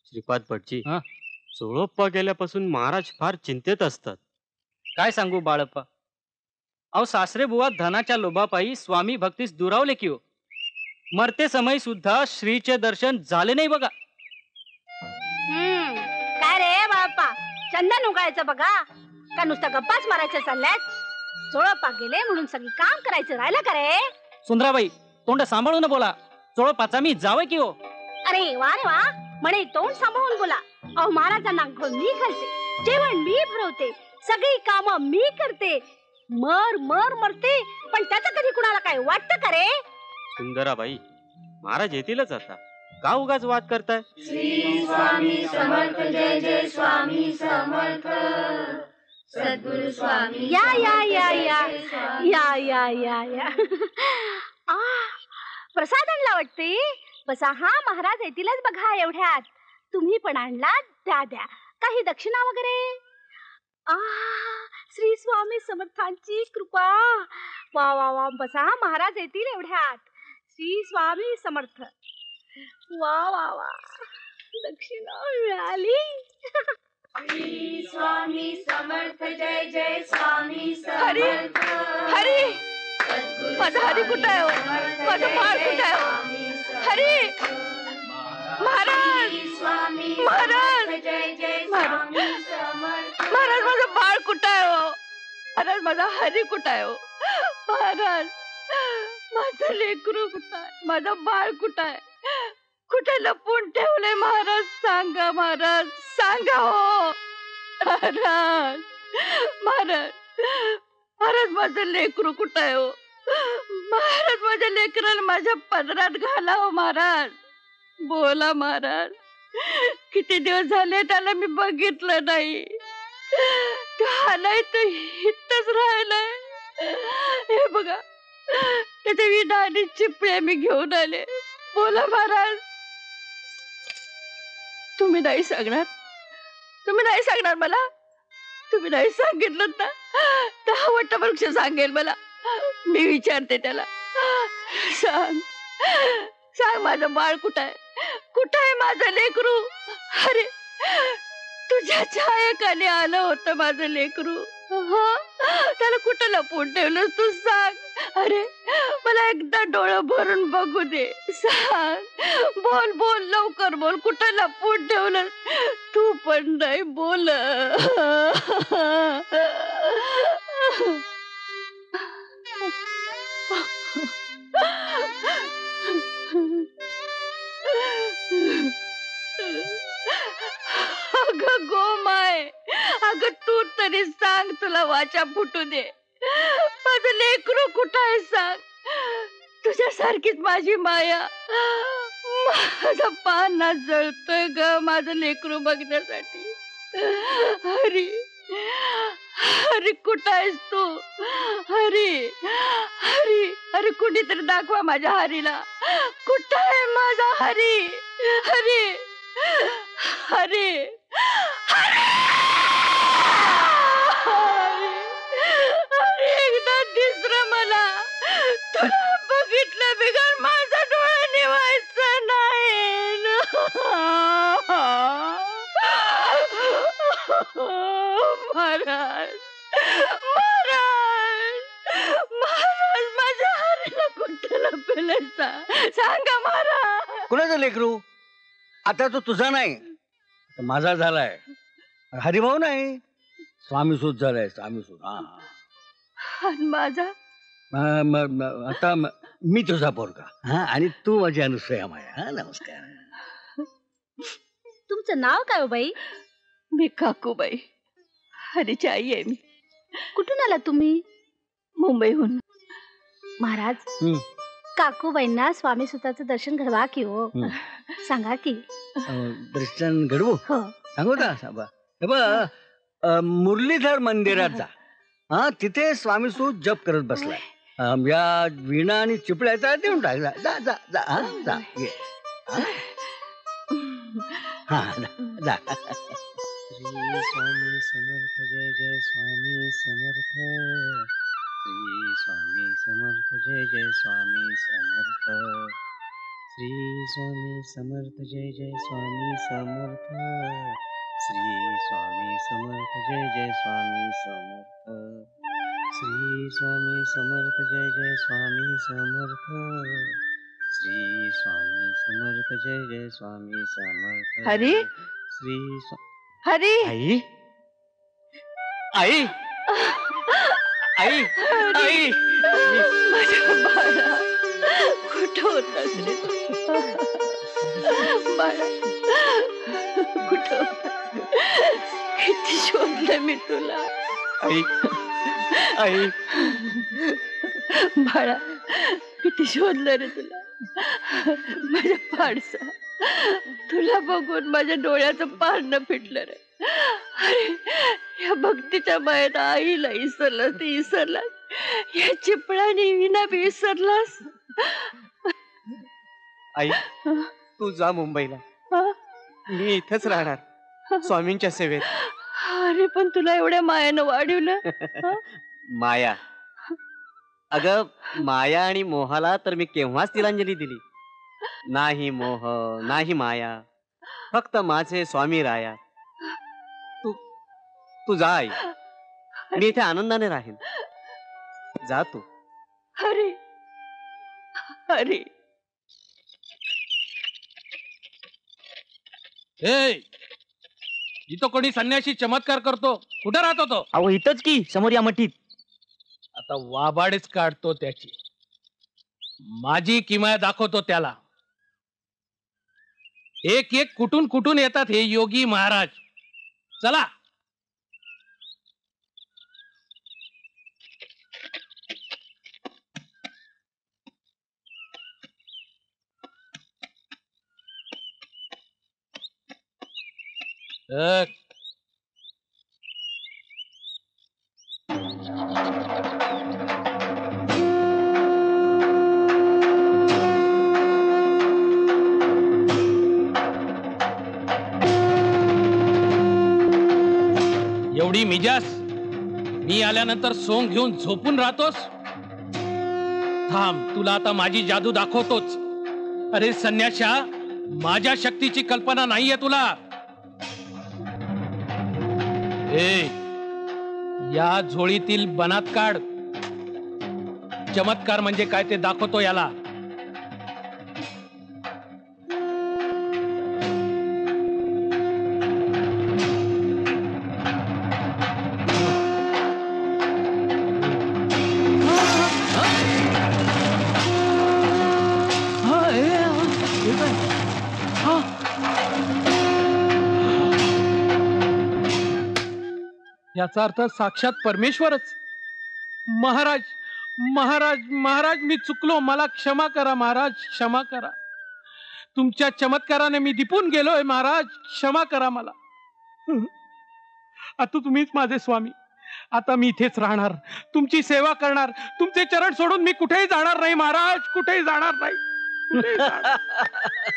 श्रीपाद भटजी, हा? सोळप्पा गेल्यापासून महाराज फार चिंतेत असतात. काय सांगू बाळप्पा. अहो सासरे बुवा धनाच्या लोभापायी स्वामी भक्तीस दुरावले की हो. मरते समय सुद्धा श्रीचे दर्शन झाले नाही बघा. काय रे बाप्पा, चंदन उगायचं बघा का नुसतं गप्पाच मारायचं चालल्यात? चोळप्पा गेले म्हणून सगळी काम करायचं राहिलं का रे? सुंदराबाई, तोंड सांभाळून बोला. चोळपाचा मी जावं की हो. अरे वा, म्हणे तोंड सांभाळून बोला. अहो महाराजांना अंघोळ मी घालते, जेवण मी भरवते, सगळी कामं मी करते, मरते, पण त्याचं कधी कुणाला काय वाटतं का रे? सुंदराबाई, महाराज येतीलच आता, का उगाच वाद करताय? श्री स्वामी समर्थ, जय जय स्वामी समर्थ. सद्गुरु स्वामी या प्रसाद आणला वाटते. बसा, हा महाराज येतीलच बघा एवढ्यात. तुम्ही पण आणला, द्या. काही दक्षिणा वगैरे? श्री स्वामी समर्थांची कृपा. वा, बसा, महाराज येतील एवढ्यात. श्री स्वामी समर्थ. वा, दक्षिणा मिळाली. श्री स्वामी समर्थ, जय जय स्वामी समर्थ. हरी, माझा हरी कुठं आहे? माझं बाळ कुठं आहे? हरी, महाराज, जय जय स्वामी समर्थ. महाराज, माझं बाळ कुठं आहे? महाराज, माझा हरी कुठं आहे? महाराज, माझं लेकरू कुठं आहे? माझं बाळ कुठं आहे? कुठे लपून ठेवले? महाराज सांगा, महाराज सांगा हो. महाराज, माझं लेकरू कुठं आहे हो? महाराज, माझ्या लेकराला माझ्या पदरात घाला हो. महाराज बोला. महाराज, किती दिवस झाले त्याला मी बघितलं नाही. आलाय तर इथंच राहिलाय. हे बघा, त्याच्या विडा आणि चिपळ्या मी घेऊन आले. बोला महाराज. तुम्ही नाही सांगणार मला? तुम्ही नाही सांगितलं ना, 10 वटवृक्ष सांगेल मला. मी विचारते त्याला, सांग माझं बाळ कुठं आहे? कुठं आहे माझं लेकरू? अरे, तुझ्या छायेखाली आलं होतं माझं लेकरू. त्याला कुठं लपवून ठेवलंस तू? सांग. अरे, मला एकदा डोळं भरून बघू दे. सांग, बोल, लवकर बोल. कुठं लपवून ठेवलं? तू पण नाही बोल. अगं गोमाय, अगं तू तरी सांग, तुला वाचा फुटू दे. माझं लेकरू कुठं आहे? सांग. तुझ्यासारखीच माझी माया. माझा पाना जळतोय ग माझं लेकरू बघण्यासाठी. हरी कुठं आहेस तू? हरी, कुणीतरी दाखवा माझ्या हरीला. कुठं आहे माझा हरी? एकदा दिसलं मला. तुला बघितलं बिगर माझा डोळा निवायचं नाही. महाराज, माझ्या हरीला कुठं लपलं? सांगा महाराज. कुणाचं लेकरू? आता तो तुझा नाही, माझा झालाय. हरिभाऊ नाही, स्वामीसूत झालाय. स्वामीसूत. हा, माझा आता मी तुझा पोरगा. हा, आणि तू माझी अनुसया माया. हा, नमस्कार. तुमचं नाव काय हो बाई? मी काकूबाई, हरीची आई आहे मी. कुठून आला तुम्ही? मुंबईहून. महाराज, काकूबाईंना स्वामी सुताचं दर्शन घडवा की हो. सांगा की. दर्शन घडवू? हो. सांगू ना. हे बघ, मुरलीधर मंदिरात जा. हा, तिथे स्वामीसूत जप करत बसलाय. या वीणा आणि चिपळ्याचा देऊन टाक. जा ये. हा, जा. श्री स्वामी समर्थ, जय जय स्वामी समर्थ. श्री स्वामी समर्थ, जय जय स्वामी समर्थ. श्री स्वामी समर्थ जय जय स्वामी समर्थ श्री स्वामी समर्थ जय जय स्वामी समर्थ श्री स्वामी समर्थ जय जय स्वामी समर्थ श्री स्वामी समर्थ जय जय स्वामी समर्थ हरी? श्री हरी आई आई आई आई माझ्या बाळा कुठं होतास रे तू? बाळा कुठं होतास? किती शोधलं मी तुला. आई आई बाळा किती शोधलं रे तुला. माझ्या पाडसा तुला बघून माझ्या डोळ्याचं पारणं फिटलं रे. अरे या भक्तीच्या मायेत आईला विसरलास ते विसरलास, या चिपळाने विना बी विसरलास. आई तू जा मुंबईला, हा? मी इथेच राहणार स्वामींच्या सेवेत. अरे पण तुला एवढ्या मायानं वाढवलं. हा? माया, अगं माया आणि मोहाला तर मी केव्हाच तिलांजली दिली. नाही मोह नाही माया, फक्त माझे स्वामी राया. तू तू जा आई, मी इथे आनंदाने राहीन. जा तू. हरी हरी इथं कोणी संन्याशी चमत्कार करतो, कुठं राहतो तो? अहो इथंच की समोर या मठीत. आता वाबाडेच काढतो त्याची. माझी किमया दाखवतो त्याला. एक एक कुठून कुठून येतात हे योगी महाराज. चला. एवढी मिजास मी आल्यानंतर सोंग घेऊन झोपून राहतोस? थांब, तुला आता माझी जादू दाखवतोच. अरे संन्याशा, माझ्या शक्तीची कल्पना नाहीये तुला. या झोळीतील बनात काढ. चमत्कार म्हणजे काय ते दाखवतो याला. याचा अर्थ साक्षात परमेश्वरच. महाराज महाराज महाराज, मी चुकलो, मला क्षमा करा महाराज, क्षमा करा. तुमच्या चमत्काराने मी दिपून गेलोय महाराज, क्षमा करा मला. आता तुम्हीच माझे स्वामी. आता मी इथेच राहणार, तुमची सेवा करणार. तुमचे चरण सोडून मी कुठेही जाणार नाही महाराज, कुठेही जाणार नाही. कुठेही जाणार.